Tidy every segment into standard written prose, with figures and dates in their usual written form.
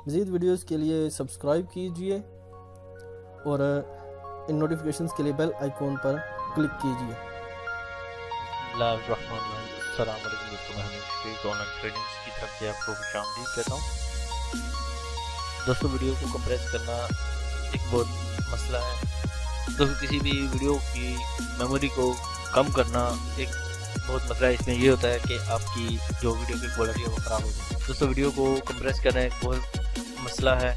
मज़ीद वीडियोस के लिए सब्सक्राइब कीजिए और इन नोटिफिकेशंस के लिए बेल आइकॉन पर क्लिक कीजिए। ऑनलाइन ट्रेडिंग्स की तरफ से आपको खुशामदीद कहता हूँ। दोस्तों, वीडियो को कंप्रेस करना एक बहुत मसला है। दोस्तों, किसी भी वीडियो की मेमोरी को कम करना एक बहुत मसला है। इसमें ये होता है कि आपकी जो वीडियो की क्वालिटी है वो ख़राब हो जाए। दोस्तों, वीडियो को कंप्रेस करना एक बहुत मसला है,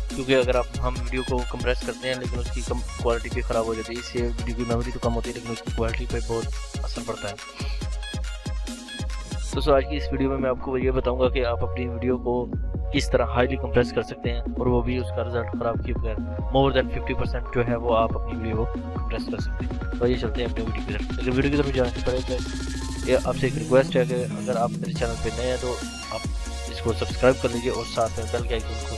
क्योंकि अगर हम वीडियो को कंप्रेस करते हैं लेकिन उसकी कम क्वालिटी भी ख़राब हो जाती है। इससे वीडियो की मेमोरी तो कम होती है लेकिन उसकी क्वालिटी पे बहुत असर पड़ता है। दोस्तों, आज की इस वीडियो में मैं आपको ये बताऊंगा कि आप अपनी वीडियो को किस तरह हाईली कंप्रेस कर सकते हैं और वो भी उसका रिजल्ट ख़राब किए बगैर मोर देन 50% जो है वो आप अपनी वीडियो को कंप्रेस कर सकते हैं। तो ये चलते हैं अपनी वीडियो की तरफ। लेकिन वीडियो की तरफ जाने से पहले ये आपसे एक रिक्वेस्ट है कि अगर आप मेरे चैनल पर नए हैं तो आप इसको सब्सक्राइब कर लीजिए और साथ में बेल के आइकन को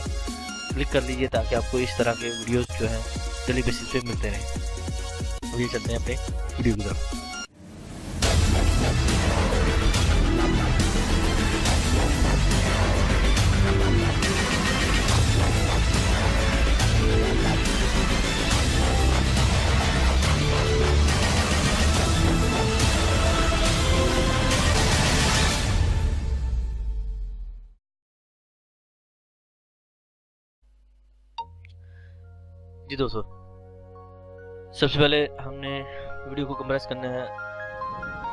क्लिक कर लीजिए ताकि आपको इस तरह के वीडियोस जो हैं डेली बेसिस पे मिलते रहें। तो ये चलते हैं अपने वीडियो की तरफ। जी दोस्तों, सबसे पहले हमने वीडियो को कंप्रेस करने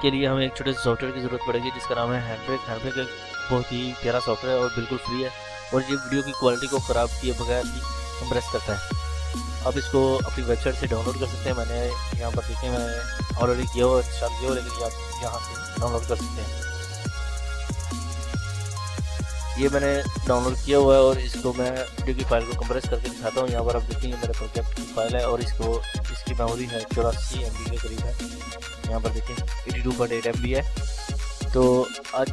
के लिए हमें एक छोटे से सॉफ्टवेयर की ज़रूरत पड़ेगी जिसका नाम है हैंडब्रेक। हैंडब्रेक एक बहुत ही प्यारा सॉफ्टवेयर है और बिल्कुल फ्री है और ये वीडियो की क्वालिटी को ख़राब किए बगैर ही कंप्रेस करता है। आप इसको अपनी वेबसाइट से डाउनलोड कर सकते हैं। मैंने यहाँ पर देखें, मैंने ऑलरेडी किया हुआ, इंस्टॉल किया हुआ, लेकिन आप यहाँ से डाउनलोड कर सकते हैं। ये मैंने डाउनलोड किया हुआ है और इसको मैं वीडियो की फाइल को कंप्रेस करके दिखाता हूँ। यहाँ पर आप देखेंगे मेरे प्रोजेक्ट की फाइल है और इसकी मेमोरी है 84 MB के करीब है। यहाँ पर देखें 82.8 MB है। तो आज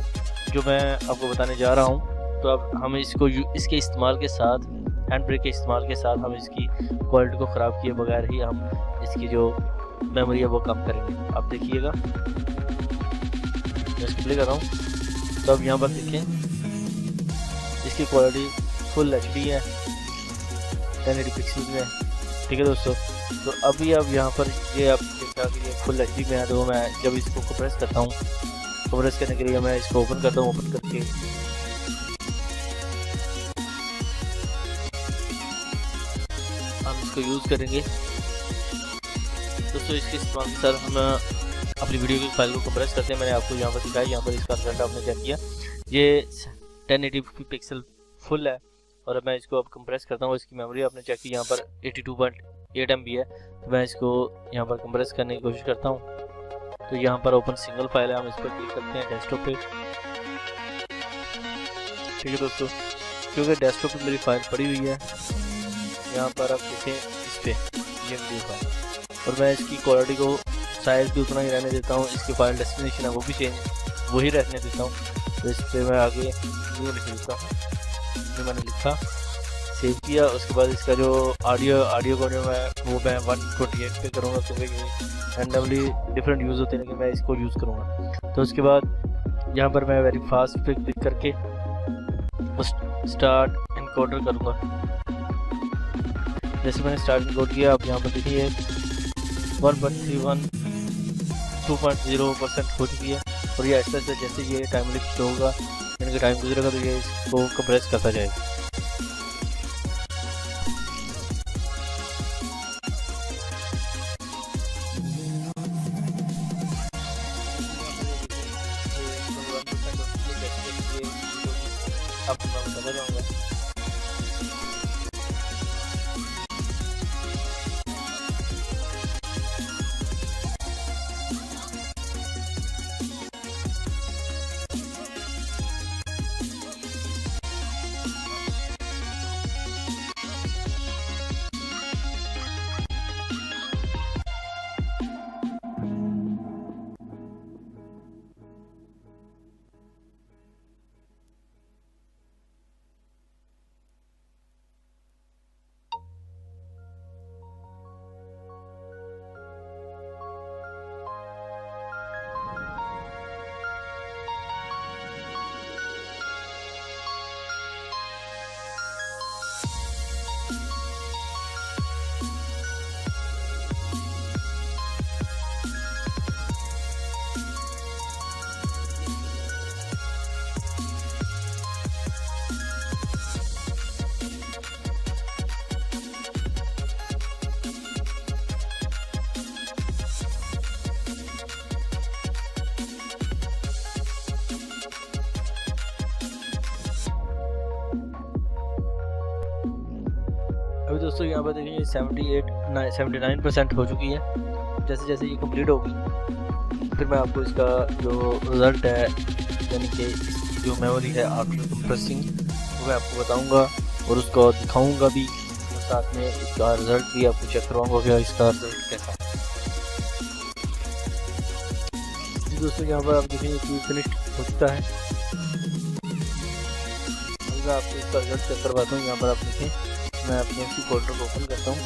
जो मैं आपको बताने जा रहा हूँ, तो अब हम इसके इस्तेमाल के साथ, हैंड ब्रेक के इस्तेमाल के साथ हम इसकी क्वालिटी को ख़राब किए बगैर ही हम इसकी जो मेमोरी है वो कम करेंगे। आप देखिएगा, मैं इसको प्ले कर रहा हूँ। तो अब यहाँ पर देखें इसकी क्वालिटी फुल HD है, 1080 पिक्सल में। ठीक है दोस्तों, तो अभी अब यहाँ पर ये आप देखा कि ये फुल HD में है। तो मैं जब इसको कंप्रेस करता हूँ, कंप्रेस करने के लिए मैं इसको ओपन करता हूँ। ओपन करके हम इसको यूज़ करेंगे। दोस्तों, इसके इस्तेमाल के साथ हम अपनी वीडियो की फाइल को कंप्रेस करते हैं। मैंने आपको यहाँ पर दिखाया, यहाँ पर इसका रिजल्ट आपने चेक किया। ये 1080 पिक्सल फुल है और मैं इसको अब कंप्रेस करता हूँ। इसकी मेमोरी आपने चेक की, यहाँ पर 82.8 MB है। तो मैं इसको यहाँ पर कंप्रेस करने की कोशिश करता हूँ। तो यहाँ पर ओपन सिंगल फाइल है, हम इस पर क्लिक करते हैं डेस्कटॉप पे। ठीक है दोस्तों, क्योंकि डेस्कटॉप पे मेरी फाइल पड़ी हुई है, यहाँ पर आप देखें इस पर ये वीडियो फाइल, और मैं इसकी क्वालिटी को साइज भी उतना ही रहने देता हूँ। इसकी फाइल डेस्टिनेशन है वो भी वही रहने देता हूँ। तो इस पर मैं आगे न्यू लिख देता हूँ। जो मैंने लिखा, सेव किया। उसके बाद इसका जो ऑडियो को जो मैं 128 पे करूँगा, क्योंकि रैंडमली डिफरेंट यूज़ होते हैं, लेकिन मैं इसको यूज़ करूँगा। तो उसके बाद यहाँ पर मैं वेरी फास्ट पे क्लिक करके स्टार्ट एनकोडर करूँगा। जैसे मैंने स्टार्ट एनकोड किया, आप यहाँ पर देखिए 1.31 2.0% हो चुकी है। और ये ऐसा जैसे ये टाइम लिमिट होगा, यानी कि टाइम गुजरेगा, तो ये इसको कंप्रेस करता जाएगा। आपको मैं बताता जाऊँगा। दोस्तों यहाँ पर देखिए 79% हो चुकी है। जैसे जैसे ये कंप्लीट होगी फिर मैं आपको इसका जो रिज़ल्ट है यानी कि इसकी जो मेमोरी है आफ्टर कंप्रेसिंग वो मैं आपको बताऊंगा और उसको दिखाऊंगा भी, और साथ में इसका रिज़ल्ट भी आपको चेक करवाऊंगा कि इसका रिज़ल्ट कैसा है। दोस्तों यहाँ पर आप देखेंगे कि फिनिश हो चुका है। मैं आपको इसका रिजल्ट चेक करवाता हूँ। यहाँ पर आप देखें मैं अपने इसी फोल्डर को ओपन करता हूँ।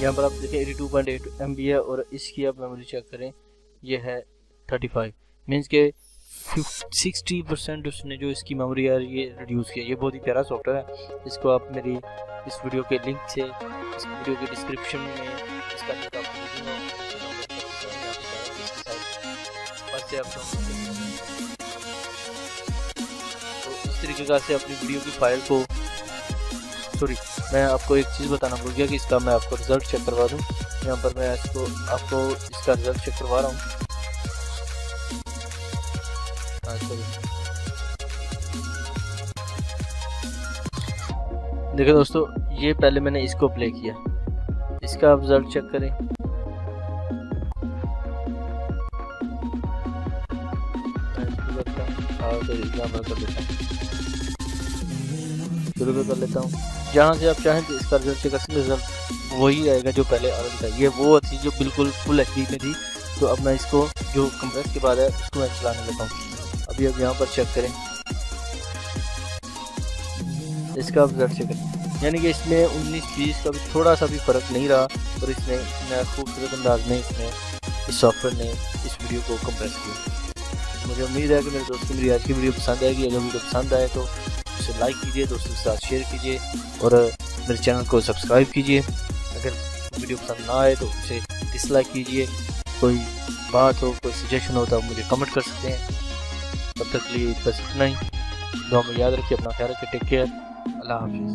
यहाँ पर आप देखें 82.8 MB है और इसकी आप मेमोरी चेक करें ये है 35, मीन्स के 60% उसने जो इसकी मेमोरी है ये रिड्यूस किया। ये बहुत ही प्यारा सॉफ्टवेयर है। इसको आप मेरी इस वीडियो के लिंक से, इस वीडियो के डिस्क्रिप्शन में इसका लिंक आपको दे दूँगा। तो इस तरीके से अपनी वीडियो की फाइल को, मैं आपको एक चीज़ बताना भूल गया कि इसका मैं आपको रिज़ल्ट चेक करवा दूँ। यहाँ पर मैं आपको इसका रिज़ल्ट चेक करवा रहा हूँ। देखिए दोस्तों ये पहले मैंने इसको प्ले किया, इसका आप रिज़ल्ट चेक करें। शुरू कर लेता हूँ। जहाँ से आप चाहें तो इसका रिजल्ट चेक कर सकते हैं। रिजल्ट वही आएगा जो पहले आ रहा था। ये वो थी जो बिल्कुल फुल एचडी में थी। तो अब मैं इसको जो कंप्रेस के बाद है उसको मैं चलाने लगा हूँ। अभी अब यहाँ पर चेक करें इसका रिजल्ट चेक करें, यानी कि इसमें 19-20 का भी थोड़ा सा भी फ़र्क नहीं रहा और इसने इतना खूबसूरत अंदाज में इस सॉफ्टवेयर ने इस वीडियो को कंप्रेस किया। मुझे उम्मीद है कि मेरे दोस्तों को मेरी आज की वीडियो पसंद आएगी। अगर वीडियो पसंद आए तो उसे लाइक कीजिए, दोस्तों के साथ शेयर कीजिए और मेरे चैनल को सब्सक्राइब कीजिए। अगर वीडियो पसंद ना आए तो उसे डिसलाइक कीजिए। कोई बात हो, कोई सजेशन हो तो आप मुझे कमेंट कर सकते हैं। तब तक के लिए बस इतना ही। दुआ में याद रखिए, अपना ख्याल रखिए। टेक केयर, अल्लाह हाफिज़।